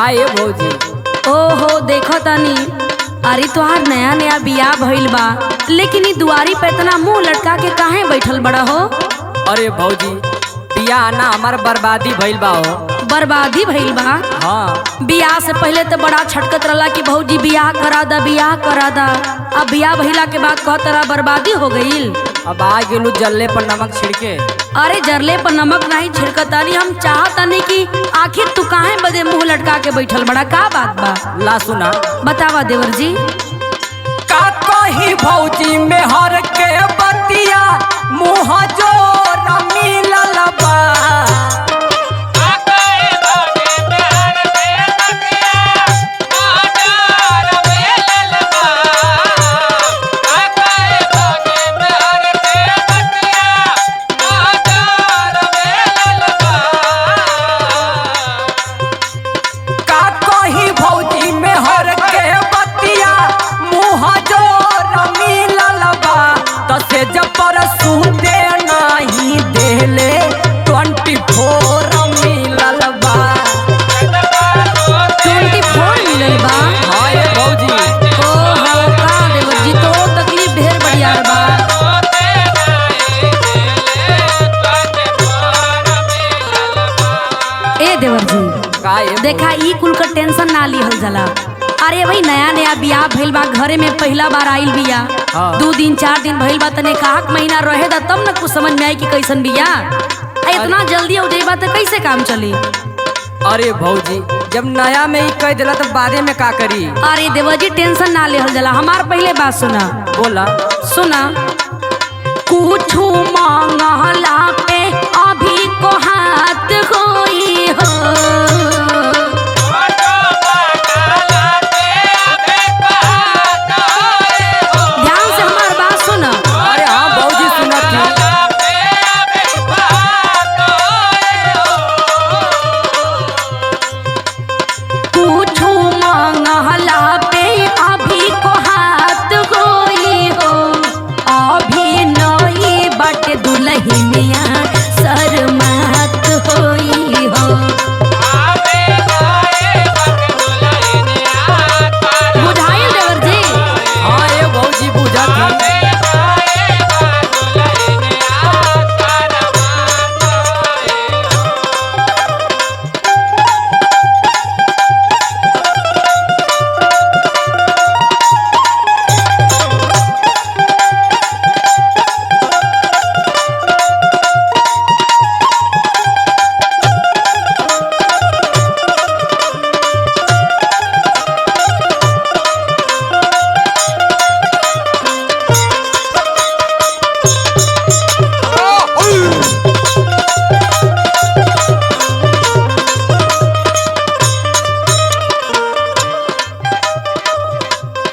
काहे भौजी? ओहो देखो तनी, अरे तोहार नया नया बियाह भइल बा, लेकिन ई दुआरी पे इतना मुंह लटका के काहे बैठल बड़ा हो? अरे भौजी बियाह ना हमार बर्बादी भइल बा हो। बर्बादी भइल बा? हाँ। बियाह से पहले तो बड़ा छटकत रहला कि भौजी बियाह करा दा बियाह करा दा, अब बियाह भइला के बाद कह तरा बर्बादी हो गईल। अब आ गेलू जल्ले पर नमक छिड़के। अरे जरले पर नमक नहीं छिड़कतानी, हम चाहतानी कि आखिर तू काहे बदे मुंह लटका के बैठल बड़ा, का बात बा? ला सुना। बतावा देवर जी। का कही भौजी में हर के बतिया मुँह जोर मिलल बा। देखा ई कुल का टेंशन ना लिहल जाला। अरे भाई नया नया बियाह भइल बा, घरे में पहला बार आइल बिया। हाँ। 2 दिन 4 दिन भइल बा, तने काहक महीना रहे दा तब न कुछ समझ में आई कि कैसन बियाह। इतना जल्दी हो जाइबा तो कैसे काम चली? अरे भौजी जब नया में ही कह दिला तो बादे में का करी? अरे देवर जी टेंशन ना लेहल जाला, हमार पहले बात सुना। बोला। सुना। कुछ मांगला पे अभी को हाथ होई हो। ध्यान से हमार बात सुना। अरे हाँ भौजी सुना थी। कुछ मांगला पे अभी को हाथ होई हो, अभी नई बट दुल्हनिया शर्मात होई हो। बुझाइल देवर जी? हाँ ये भौजी बुझा थी।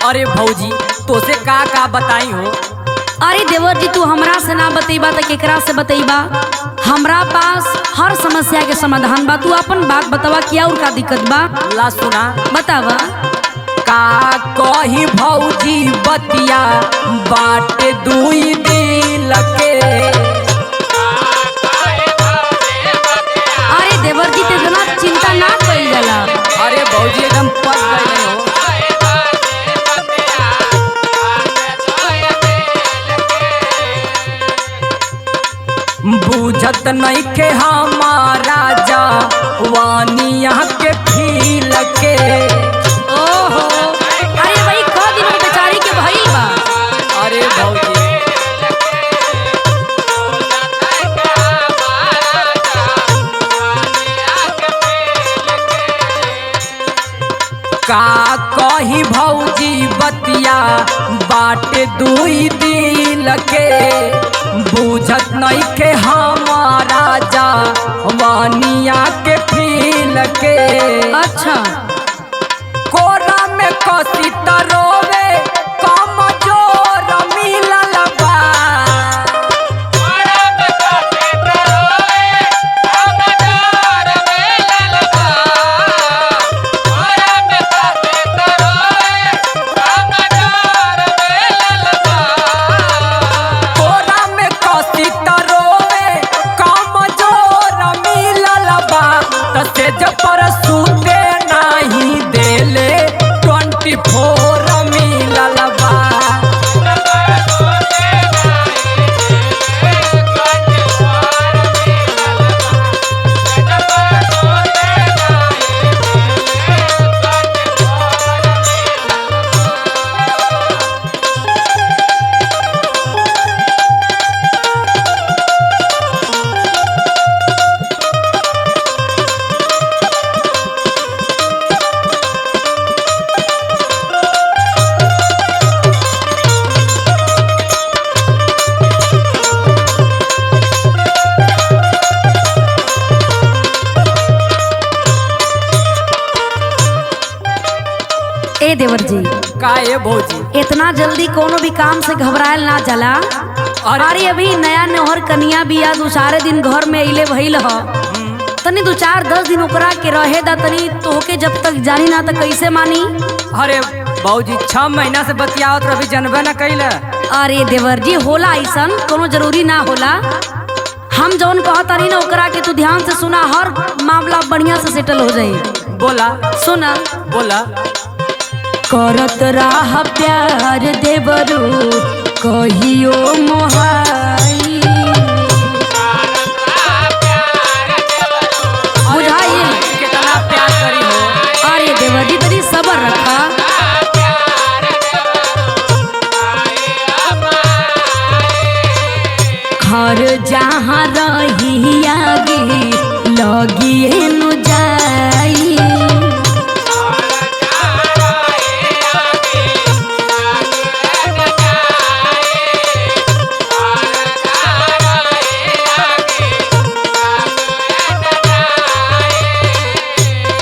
अरे भौजी तो से का बताई हो? अरे देवर जी तू हमरा से ना बतईबा तो केकरा से बतईबा? हमरा पास हर समस्या के समाधान बा, तू अपन बात बतावा क्या और का दिक्कत बा? ला सुना। बतावा। का कही भौजी बतिया बाटे दुई दिल के। अरे देवर जी ते इतना चिंता ना कइल जाला। अरे भौजी एकदम पक गए हो। बुझत नहीं के हमारा जवानिया के फील के। ओहो अरे भाई को दिन में बेचारी के भइल बा। अरे भौजी का कही भौजी बतिया बाटे दुई दिल के। बुझत नहीं के हमारा जवानिया के फील के। अच्छा कोरा में कसी तरोवे कम जोर मिलल बा। पर सूते नहीं का ये भौजी? इतना जल्दी कोनो भी काम से घबरायल ना जाला। अरे अभी नया नौहर कनिया बिया, दूसरे दिन घर में अइले भइल ह, तनी 2-4-10 दिन ओकरा के रहे दा, तनी तोहके जब तक जानी ना त कैसे मानी। अरे भौजी 6 महीना से बतियावत रही, जनबे न कैले। अरे देवर जी होला ऐसन कोनो जरूरी ना होला। हम जौन कहतानी ना ओकरा के तू ध्यान से सुना, हर मामला बढ़िया से सेटल हो जाई। बोला सुना बोला। करत राह प्यार देवरू कहियो मोहाई, बुझाई कितना प्यार करी हो। अरे देवर जी तनी सब्र रखा। घर जहाँ रही आगे लगिए नु जाई,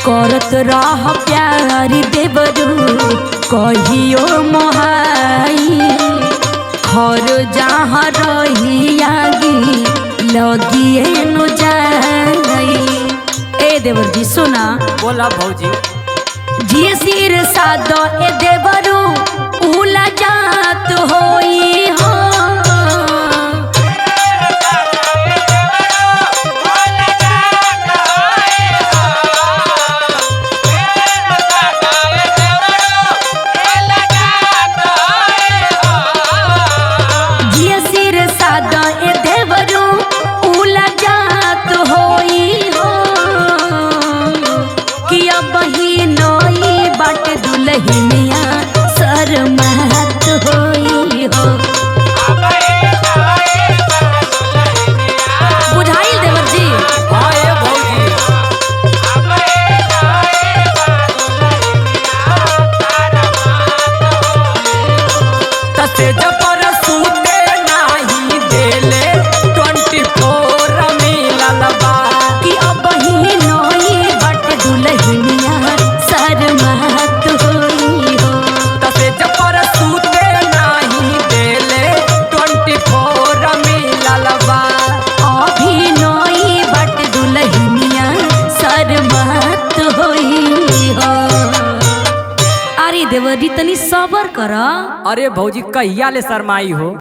करत रह प्यारी देवरू कहियो मोहाई, घर जहाँ रही आगी लगिए नु जाई। ए देवर जी सुना। बोला भौजी। जी सिर सादो ए देवरू उला जात होई हो, शर्मात होई हो। बुझाइल देवर जी? हाँ ये भौजी। तसे जब पर सूते नाही देले 24 मिलल बा, कि अब ही नई बट दुल्हनिया शर्मात होई हो। तसे जब पर सूते नाही देले 24 मिलल बा, अभी नई बट दुल्हनिया शर्मात होई हो। अरे देवर जी तनी सब्र कर। अरे भौजी कहिया ले शरमाई हो।